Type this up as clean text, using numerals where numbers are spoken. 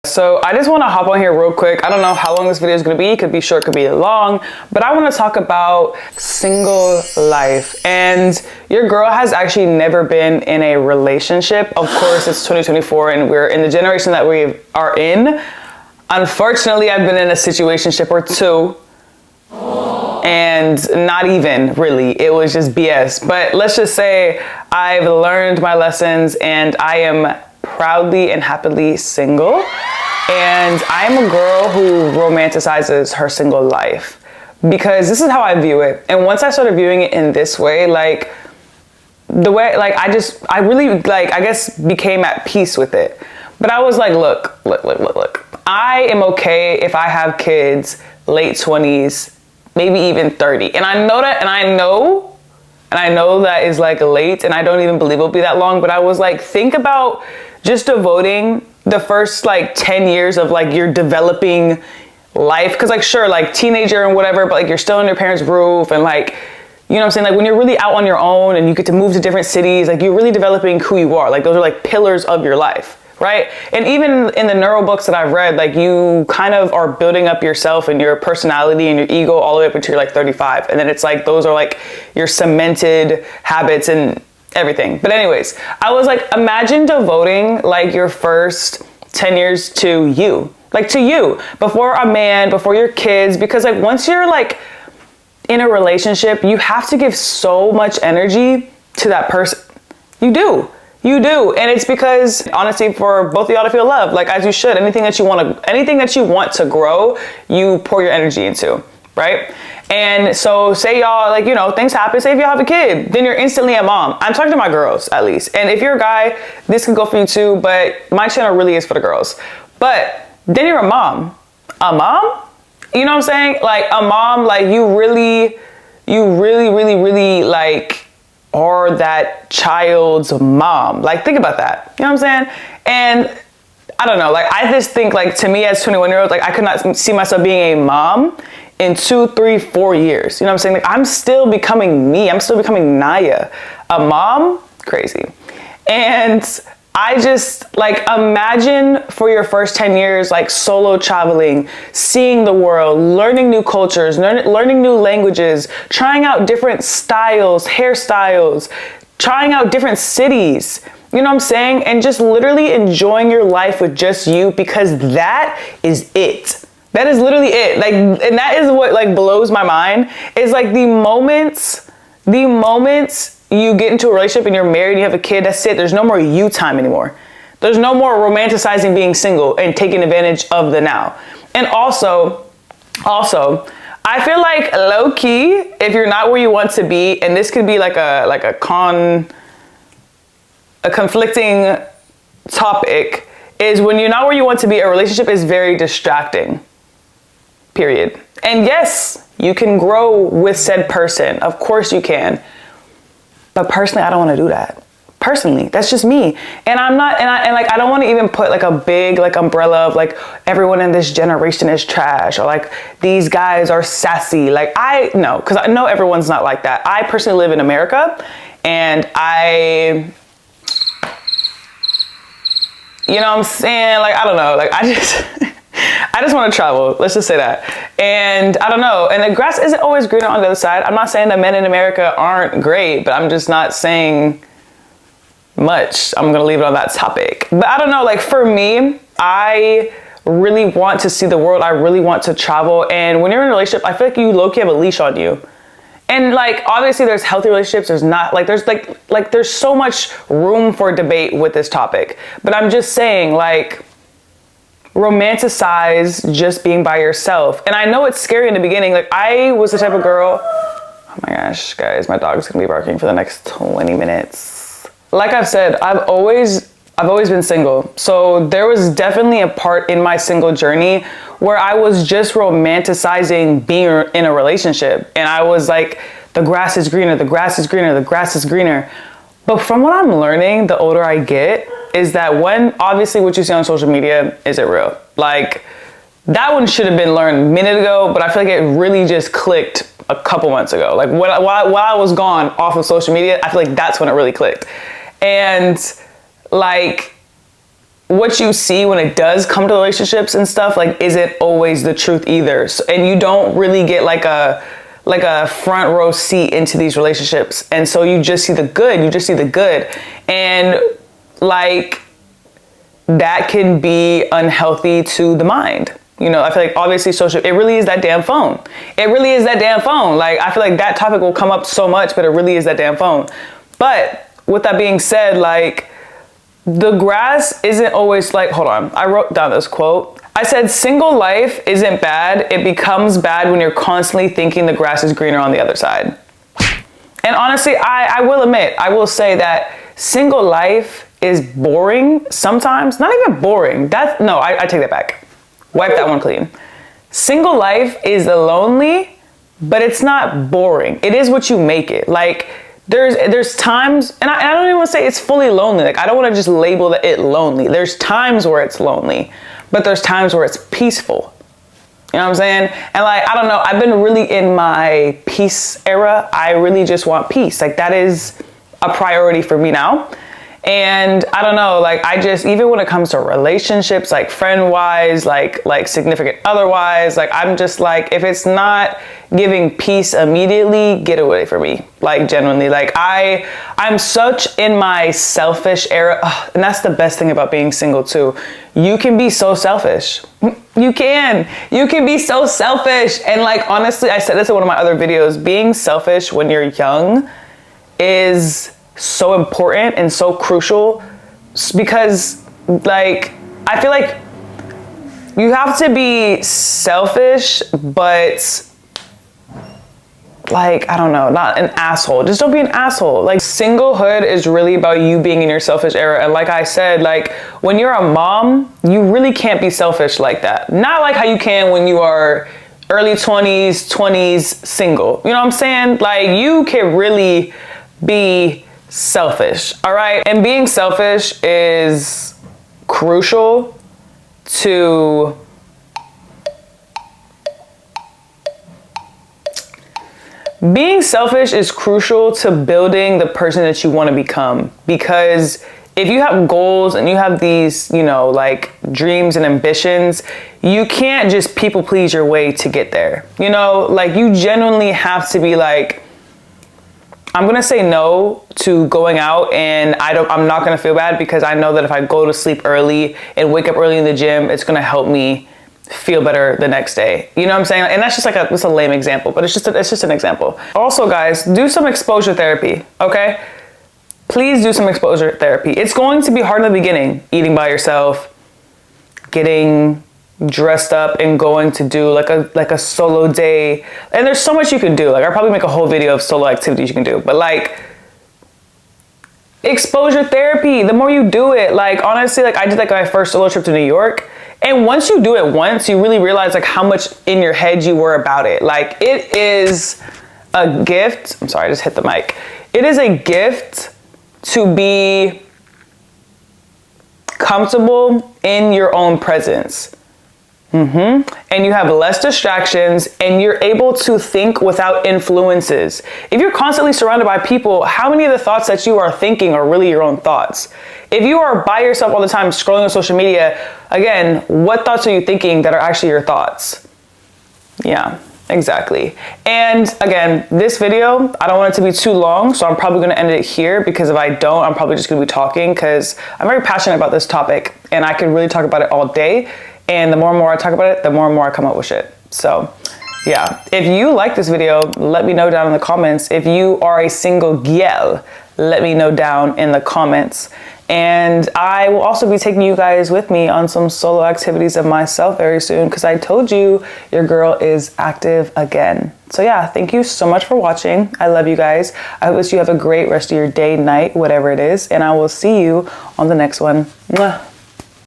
So I just want to hop on here real quick. I don't know how long this video is going to be. It could be short, could be long, but I want to talk about single life. And your girl has actually never been in a relationship. Of course, it's 2024 and we're in the generation that we are in. Unfortunately, I've been in a situationship or two, and not even really, it was just BS. But let's just say I've learned my lessons and I am proudly and happily single. And I'm a girl who romanticizes her single life because this is how I view it. And once I started viewing it in this way, like the way, like I really like, I guess became at peace with it. But I was like, look. I am okay if I have kids late 20s, maybe even 30. And I know that, and I know that is like late, and I don't even believe it'll be that long, but I was like, think about just devoting the first like 10 years of like your developing life. Cause like, sure, like teenager and whatever, but like you're still in your parents' roof and like, you know what I'm saying? Like when you're really out on your own and you get to move to different cities, like you're really developing who you are. Like those are like pillars of your life. Right? And even in the neuro books that I've read, like you kind of are building up yourself and your personality and your ego all the way up until you're like 35. And then it's like, those are like your cemented habits and everything. But anyways, I was like, imagine devoting like your first 10 years to you, like to you, before a man, before your kids, because like once you're like in a relationship, you have to give so much energy to that person. You do. And it's because honestly, for both of y'all to feel love, like as you should, anything that you want to grow, you pour your energy into, right? And so say y'all, like, you know, things happen, say if y'all have a kid, then you're instantly a mom. I'm talking to my girls at least. And if you're a guy, this can go for you too, but my channel really is for the girls. But then you're a mom. You know what I'm saying? Like a mom, like you really like or that child's mom. Like think about that. You know what I'm saying? And I don't know, like I just think like to me as 21-year-old, like I could not see myself being a mom in 2, 3, 4 years. You know what I'm saying? Like I'm still becoming me. I'm still becoming Naya. A mom? Crazy. And I just like imagine for your first 10 years, like solo traveling, seeing the world, learning new cultures, learning new languages, trying out different styles, hairstyles, trying out different cities, you know what I'm saying? And just literally enjoying your life with just you, because that is it. That is literally it. Like, and that is what like blows my mind is like the moments you get into a relationship and you're married and you have a kid, that's it. There's no more you time anymore. There's no more romanticizing being single and taking advantage of the now. And also, I feel like low key, if you're not where you want to be, and this could be like a conflicting topic, is when you're not where you want to be, a relationship is very distracting, period. And yes, you can grow with said person. Of course you can. But personally, I don't want to do that. Personally, that's just me. And I'm not, and I don't want to even put like a big like umbrella of like everyone in this generation is trash or like these guys are sassy. Like no, because I know everyone's not like that. I personally live in America and you know what I'm saying? Like, I don't know, like I just want to travel. Let's just say that. And I don't know. And the grass isn't always greener on the other side. I'm not saying that men in America aren't great, but I'm just not saying much. I'm going to leave it on that topic. But I don't know, like for me, I really want to see the world. I really want to travel. And when you're in a relationship, I feel like you low-key have a leash on you. And like, obviously there's healthy relationships. There's not like, there's so much room for debate with this topic, but I'm just saying like, romanticize just being by yourself. And I know it's scary in the beginning. Like I was the type of girl, oh my gosh, guys, my dog's gonna be barking for the next 20 minutes. Like I've said, I've always been single. So there was definitely a part in my single journey where I was just romanticizing being in a relationship. And I was like, the grass is greener, the grass is greener, the grass is greener. But from what I'm learning, the older I get, is that when obviously what you see on social media isn't real. Like that one should have been learned a minute ago, but I feel like it really just clicked a couple months ago. Like while I was gone off of social media, I feel like that's when it really clicked. And like what you see when it does come to relationships and stuff, like, isn't always the truth either. So, and you don't really get like a front row seat into these relationships. And so you just see the good, And like, that can be unhealthy to the mind. You know, I feel like obviously it really is that damn phone. Like, I feel like that topic will come up so much, but it really is that damn phone. But with that being said, like, the grass isn't always like, hold on, I wrote down this quote. I said, single life isn't bad. It becomes bad when you're constantly thinking the grass is greener on the other side. And honestly, I will admit, I will say that single life is boring sometimes. Not even boring. I take that back. Wipe that one clean. Single life is lonely, but it's not boring. It is what you make it. Like, there's times, and I don't even want to say it's fully lonely. Like, I don't want to just label it lonely. There's times where it's lonely, but there's times where it's peaceful. You know what I'm saying? And like, I don't know, I've been really in my peace era. I really just want peace. Like, that is a priority for me now. And I don't know, like, I just, even when it comes to relationships, like friend-wise, like significant other-wise, like, I'm just like, if it's not giving peace immediately, get away from me. Like, genuinely, like, I'm such in my selfish era. Ugh, and that's the best thing about being single too. You can be so selfish. You can be so selfish. And like, honestly, I said this in one of my other videos, being selfish when you're young is so important and so crucial, because like, I feel like you have to be selfish, but like, I don't know, not an asshole. Just don't be an asshole. Like, singlehood is really about you being in your selfish era. And like I said, like, when you're a mom, you really can't be selfish like that. Not like how you can when you are early 20s single. You know what I'm saying? Like, you can really be selfish, all right? And being selfish is crucial to building the person that you want to become. Because if you have goals and you have these, you know, like, dreams and ambitions, you can't just people please your way to get there. You know, like, you genuinely have to be like, I'm gonna say no to going out, and I'm not gonna feel bad, because I know that if I go to sleep early and wake up early in the gym, it's gonna help me feel better the next day. You know what I'm saying? And that's just like it's a lame example, but it's just an example. Also, guys, do some exposure therapy, okay? Please do some exposure therapy. It's going to be hard in the beginning, eating by yourself, getting dressed up and going to do like a solo day. And there's so much you can do. Like, I'll probably make a whole video of solo activities you can do, but like, exposure therapy, the more you do it, like, honestly, like, I did like my first solo trip to New York, and once you do it once, you really realize like how much in your head you were about it. Like, it is a gift. I'm sorry, I just hit the mic. It is a gift to be comfortable in your own presence. And you have less distractions, and you're able to think without influences. If you're constantly surrounded by people, how many of the thoughts that you are thinking are really your own thoughts? If you are by yourself all the time scrolling on social media, again, what thoughts are you thinking that are actually your thoughts? Yeah, exactly. And again, this video, I don't want it to be too long, so I'm probably gonna end it here, because if I don't, I'm probably just gonna be talking, because I'm very passionate about this topic, and I could really talk about it all day. And the more and more I talk about it, the more and more I come up with shit. So yeah, if you like this video, let me know down in the comments. If you are a single gal, let me know down in the comments. And I will also be taking you guys with me on some solo activities of myself very soon, because I told you your girl is active again. So yeah, thank you so much for watching. I love you guys. I wish you have a great rest of your day, night, whatever it is. And I will see you on the next one. Mwah.